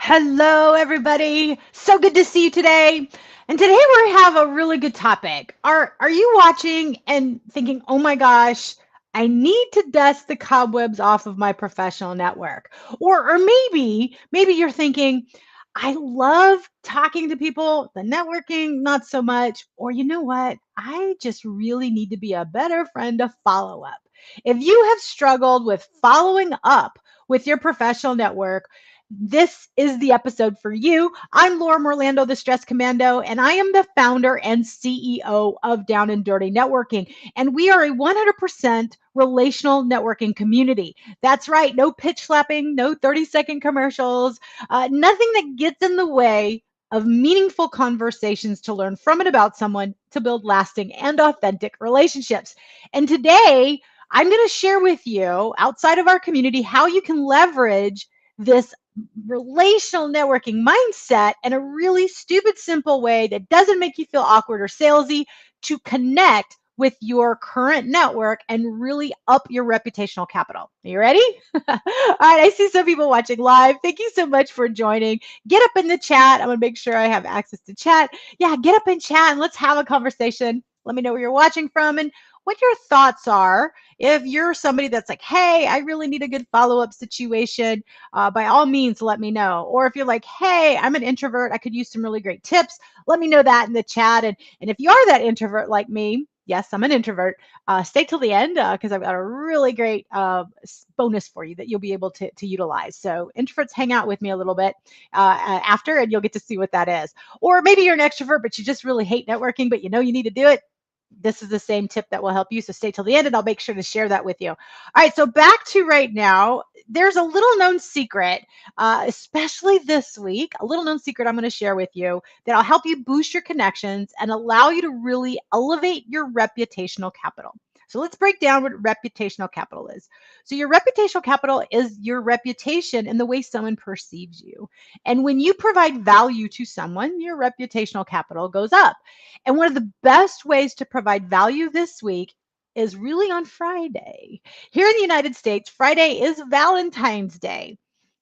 Hello, everybody. So good to see you today. And today we have a really good topic. Are you watching and thinking, "Oh my gosh, I need to dust the cobwebs off of my professional network." Or maybe you're thinking, "I love talking to people, the networking not so much." Or you know what? I just really need to be a better friend to follow up. If you have struggled with following up with your professional network, this is the episode for you. I'm Laura Morlando, the Stress Commando, and I am the founder and CEO of Down and Dirty Networking. And we are a 100% relational networking community. That's right, no pitch slapping, no 30-second commercials, nothing that gets in the way of meaningful conversations to learn from and about someone to build lasting and authentic relationships. And today, I'm going to share with you, outside of our community, how you can leverage this relational networking mindset in a really stupid, simple way that doesn't make you feel awkward or salesy to connect with your current network and really up your reputational capital. Are you ready? All right, I see some people watching live. Thank you so much for joining. Get up in the chat. I'm going to make sure I have access to chat. Yeah, get up in chat and let's have a conversation. Let me know where you're watching from and what your thoughts are. If you're somebody that's like, hey, I really need a good follow up situation, by all means, let me know. Or if you're like, hey, I'm an introvert, I could use some really great tips, let me know that in the chat. And if you are that introvert like me, yes, I'm an introvert, stay till the end because I've got a really great bonus for you that you'll be able to utilize. So introverts hang out with me a little bit after, and you'll get to see what that is. Or maybe you're an extrovert, but you just really hate networking, but you know you need to do it. This is the same tip that will help you. So stay till the end and I'll make sure to share that with you. All right. So back to right now, there's a little known secret, especially this week, a little known secret I'm going to share with you that'll help you boost your connections and allow you to really elevate your reputational capital. So let's break down what reputational capital is. So your reputational capital is your reputation and the way someone perceives you. And when you provide value to someone, your reputational capital goes up. And one of the best ways to provide value this week is really on Friday. Here in the United States, Friday is Valentine's Day.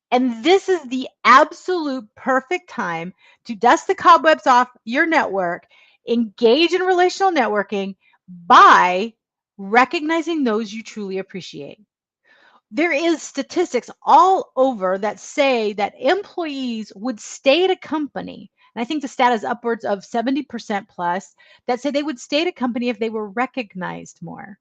And this is the absolute perfect time to dust the cobwebs off your network, engage in relational networking by recognizing those you truly appreciate. There is statistics all over that say that employees would stay at a company, and I think the stat is upwards of 70% plus, that say they would stay at a company if they were recognized more.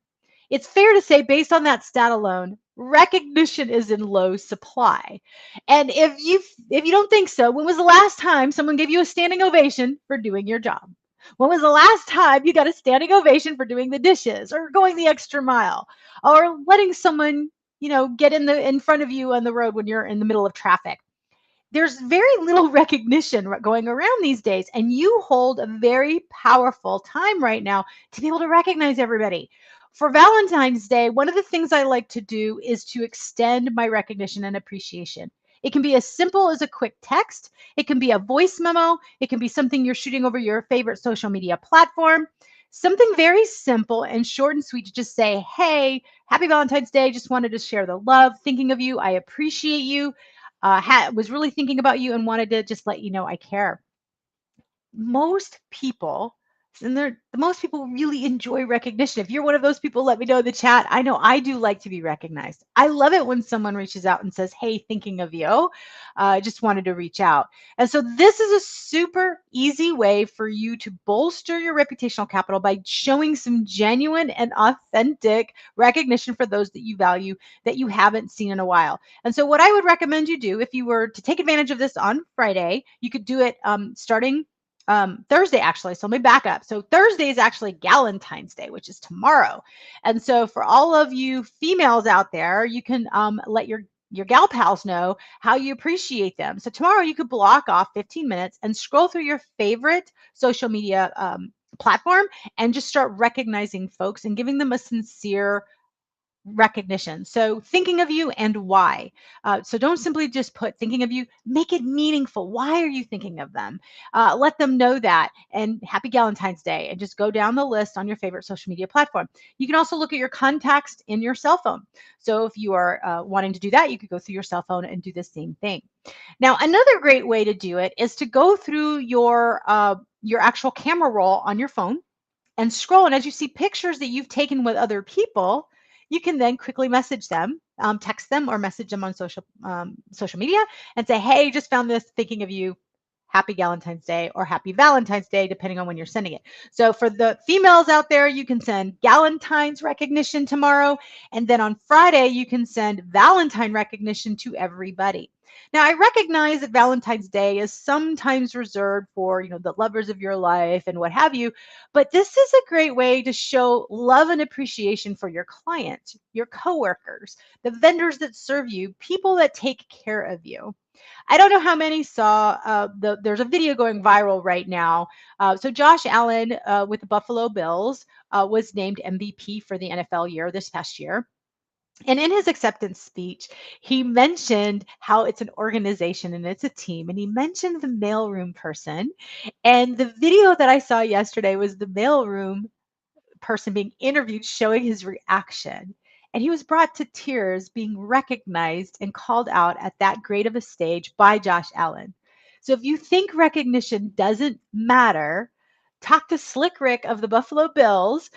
It's fair to say, based on that stat alone, recognition is in low supply. And if you don't think so, when was the last time someone gave you a standing ovation for doing your job? When was the last time you got a standing ovation for doing the dishes or going the extra mile or letting someone, get in front of you on the road when you're in the middle of traffic? There's very little recognition going around these days, and you hold a very powerful time right now to be able to recognize everybody. For Valentine's Day, one of the things I like to do is to extend my recognition and appreciation. It can be as simple as a quick text, it can be a voice memo, it can be something you're shooting over your favorite social media platform. Something very simple and short and sweet to just say, hey, happy Valentine's Day. Just wanted to share the love, thinking of you. I appreciate you, was really thinking about you and wanted to just let you know I care. Most people, and most people really enjoy recognition. If you're one of those people, let me know in the chat. I know I do like to be recognized. I love it when someone reaches out and says, hey, thinking of you, just wanted to reach out. And so this is a super easy way for you to bolster your reputational capital by showing some genuine and authentic recognition for those that you value that you haven't seen in a while. And so what I would recommend you do, if you were to take advantage of this on Friday, you could do it starting Thursday, actually. So let me back up. So Thursday is actually Galentine's Day, which is tomorrow. And so for all of you females out there, you can let your gal pals know how you appreciate them. So tomorrow you could block off 15 minutes and scroll through your favorite social media platform and just start recognizing folks and giving them a sincere recognition. So thinking of you and why. So don't simply just put thinking of you, make it meaningful. Why are you thinking of them? Let them know that. And happy Valentine's Day. And just go down the list on your favorite social media platform. You can also look at your contacts in your cell phone. So if you are wanting to do that, you could go through your cell phone and do the same thing. Now, another great way to do it is to go through your actual camera roll on your phone and scroll. And as you see pictures that you've taken with other people, you can then quickly message them, text them, or message them on social media and say, "Hey, just found this. Thinking of you. Happy Valentine's Day," or Happy Valentine's Day, depending on when you're sending it. So for the females out there, you can send Galentine's recognition tomorrow. And then on Friday, you can send Valentine recognition to everybody. Now, I recognize that Valentine's Day is sometimes reserved for, the lovers of your life and what have you, but this is a great way to show love and appreciation for your clients, your coworkers, the vendors that serve you, people that take care of you. I don't know how many saw there's a video going viral right now. So Josh Allen with the Buffalo Bills was named MVP for the NFL year this past year. And in his acceptance speech, he mentioned how it's an organization and it's a team. And he mentioned the mailroom person. And the video that I saw yesterday was the mailroom person being interviewed showing his reaction. And he was brought to tears being recognized and called out at that great of a stage by Josh Allen. So if you think recognition doesn't matter, talk to Slick Rick of the Buffalo Bills.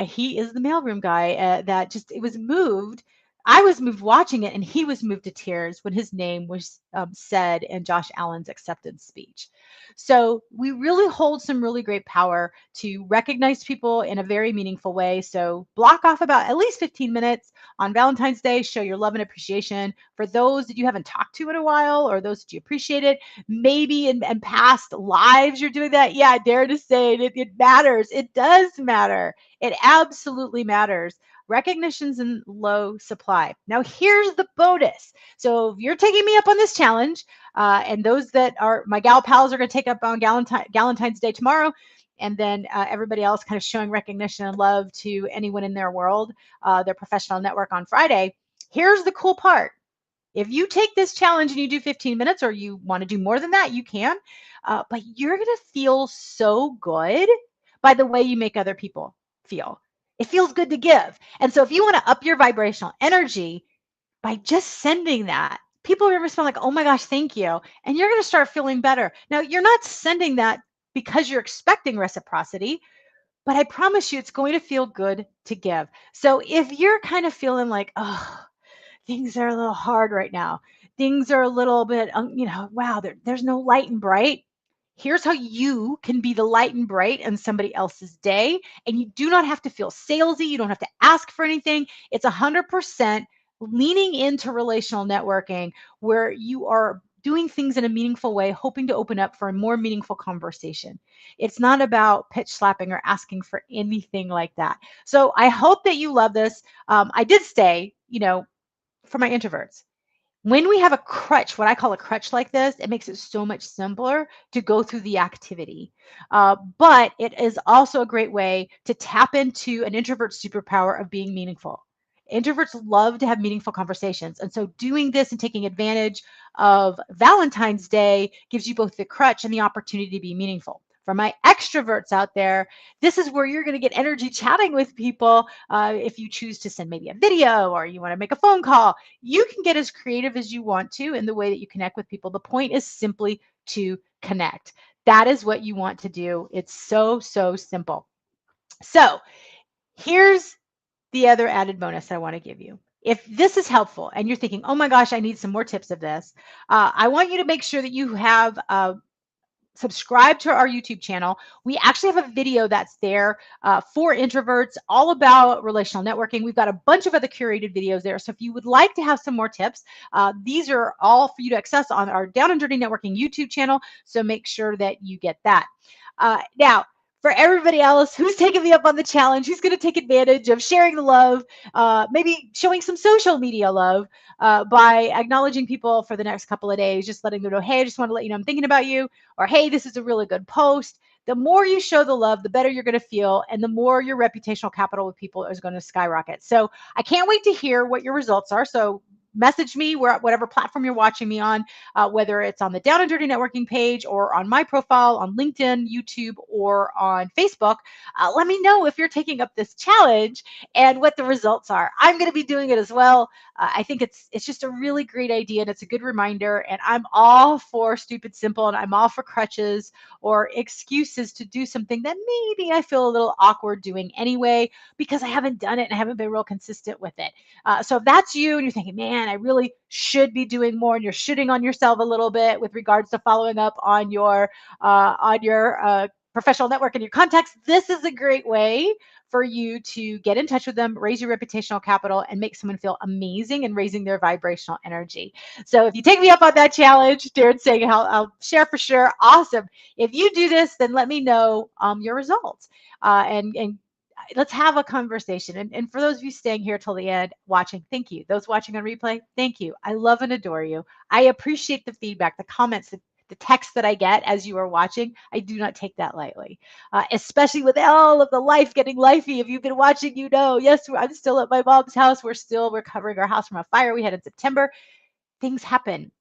He is the mailroom guy that just, it was moved. I was moved watching it, and he was moved to tears when his name was said in Josh Allen's acceptance speech. So we really hold some really great power to recognize people in a very meaningful way. So block off about at least 15 minutes on Valentine's Day, show your love and appreciation for those that you haven't talked to in a while or those that you appreciated. Maybe in past lives you're doing that. Yeah, I dare to say it matters. It does matter. It absolutely matters. Recognition's in low supply. Now, here's the bonus. So if you're taking me up on this challenge, and those that are my gal pals are going to take up on Galentine's Day tomorrow. And then everybody else kind of showing recognition and love to anyone in their world, their professional network on Friday. Here's the cool part. If you take this challenge and you do 15 minutes or you want to do more than that, you can. But you're going to feel so good by the way you make other people feel. It feels good to give. And so if you want to up your vibrational energy by just sending that, people are going to respond like, "Oh my gosh, thank you." And you're going to start feeling better. Now, you're not sending that because you're expecting reciprocity, but I promise you it's going to feel good to give. So if you're kind of feeling like, "Oh, things are a little hard right now. Things are a little bit, wow, there's no light and bright." Here's how you can be the light and bright in somebody else's day. And you do not have to feel salesy. You don't have to ask for anything. It's 100% leaning into relational networking where you are doing things in a meaningful way, hoping to open up for a more meaningful conversation. It's not about pitch slapping or asking for anything like that. So I hope that you love this. I did say, for my introverts, when we have a crutch, what I call a crutch like this, it makes it so much simpler to go through the activity. But it is also a great way to tap into an introvert's superpower of being meaningful. Introverts love to have meaningful conversations. And so doing this and taking advantage of Valentine's Day gives you both the crutch and the opportunity to be meaningful. For my extroverts out there, this is where you're going to get energy chatting with people. If you choose to send maybe a video or you want to make a phone call, you can get as creative as you want to in the way that you connect with people. The point is simply to connect. That is what you want to do. It's so, so simple. So here's the other added bonus I want to give you. If this is helpful and you're thinking, "Oh my gosh, I need some more tips of this," I want you to make sure that you have subscribe to our YouTube channel. We actually have a video that's there for introverts, all about relational networking. We've got a bunch of other curated videos there. So if you would like to have some more tips, these are all for you to access on our Down and Dirty Networking YouTube channel. So make sure that you get that. Now, for everybody else who's taking me up on the challenge, who's going to take advantage of sharing the love, maybe showing some social media love by acknowledging people for the next couple of days, just letting them know, "Hey, I just want to let you know I'm thinking about you," or "Hey, this is a really good post." The more you show the love, the better you're going to feel, and the more your reputational capital with people is going to skyrocket. So I can't wait to hear what your results are. So message me whatever platform you're watching me on, whether it's on the Down and Dirty Networking page or on my profile on LinkedIn, YouTube, or on Facebook. Let me know if you're taking up this challenge and what the results are. I'm going to be doing it as well. I think it's just a really great idea, and it's a good reminder. And I'm all for stupid simple, and I'm all for crutches or excuses to do something that maybe I feel a little awkward doing anyway because I haven't done it and I haven't been real consistent with it. So if that's you and you're thinking, man, I really should be doing more, and you're shooting on yourself a little bit with regards to following up on your professional network and your contacts, this is a great way for you to get in touch with them, raise your reputational capital, and make someone feel amazing and raising their vibrational energy. So if you take me up on that challenge, Darren's saying I'll share for sure. Awesome. If you do this, then let me know your results. And let's have a conversation. And for those of you staying here till the end watching, thank you. Those watching on replay, thank you. I love and adore you. I appreciate the feedback, the comments, the text that I get as you are watching. I do not take that lightly, especially with all of the life getting lifey. If you've been watching, you know, yes, I'm still at my mom's house. We're still recovering our house from a fire we had in September. Things happen.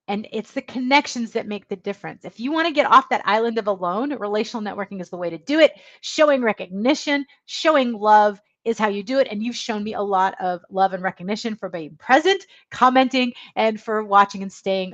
And it's the connections that make the difference. If you want to get off that island of alone, relational networking is the way to do it. Showing recognition, showing love is how you do it. And you've shown me a lot of love and recognition for being present, commenting, and for watching and staying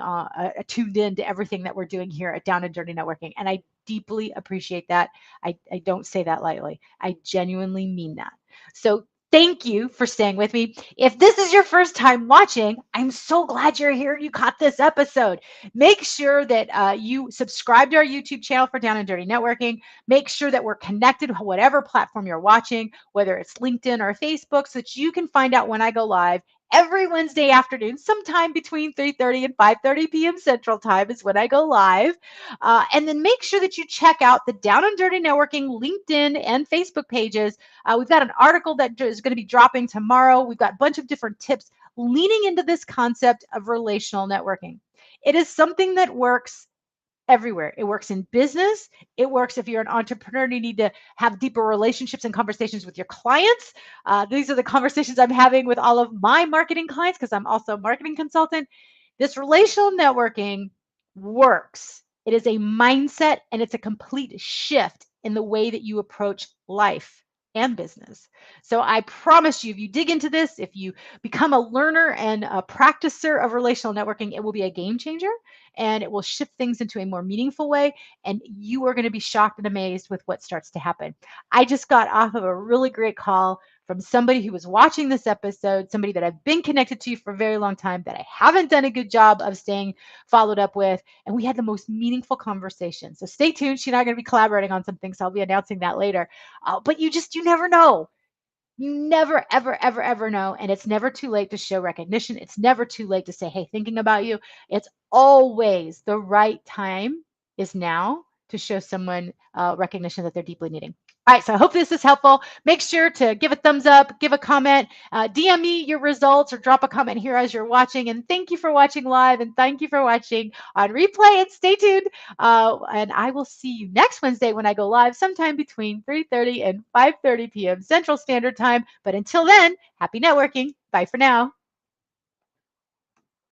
tuned in to everything that we're doing here at Down and Dirty Networking. And I deeply appreciate that. I don't say that lightly. I genuinely mean that. So thank you for staying with me. If this is your first time watching, I'm so glad you're here. You caught this episode. Make sure that you subscribe to our YouTube channel for Down and Dirty Networking. Make sure that we're connected, whatever platform you're watching, whether it's LinkedIn or Facebook, so that you can find out when I go live. Every Wednesday afternoon, sometime between 3:30 and 5:30 p.m. Central Time is when I go live. And then make sure that you check out the Down and Dirty Networking LinkedIn and Facebook pages. We've got an article that is going to be dropping tomorrow. We've got a bunch of different tips leaning into this concept of relational networking. It is something that works everywhere. It works in business. It works if you're an entrepreneur and you need to have deeper relationships and conversations with your clients. These are the conversations I'm having with all of my marketing clients because I'm also a marketing consultant. This relational networking works. It is a mindset and it's a complete shift in the way that you approach life and business. So I promise you, if you dig into this, if you become a learner and a practicer of relational networking, it will be a game changer and it will shift things into a more meaningful way. And you are going to be shocked and amazed with what starts to happen. I just got off of a really great call from somebody who was watching this episode, somebody that I've been connected to for a very long time that I haven't done a good job of staying followed up with. And we had the most meaningful conversation. So stay tuned. She's not going to be collaborating on something, so I'll be announcing that later. But you never know. You never, ever, ever, ever know. And it's never too late to show recognition. It's never too late to say, hey, thinking about you. It's always the right time is now to show someone recognition that they're deeply needing. All right, so I hope this is helpful. Make sure to give a thumbs up, give a comment, DM me your results, or drop a comment here as you're watching. And thank you for watching live, and thank you for watching on replay. And stay tuned. And I will see you next Wednesday when I go live, sometime between 3:30 and 5:30 p.m. Central Standard Time. But until then, happy networking. Bye for now.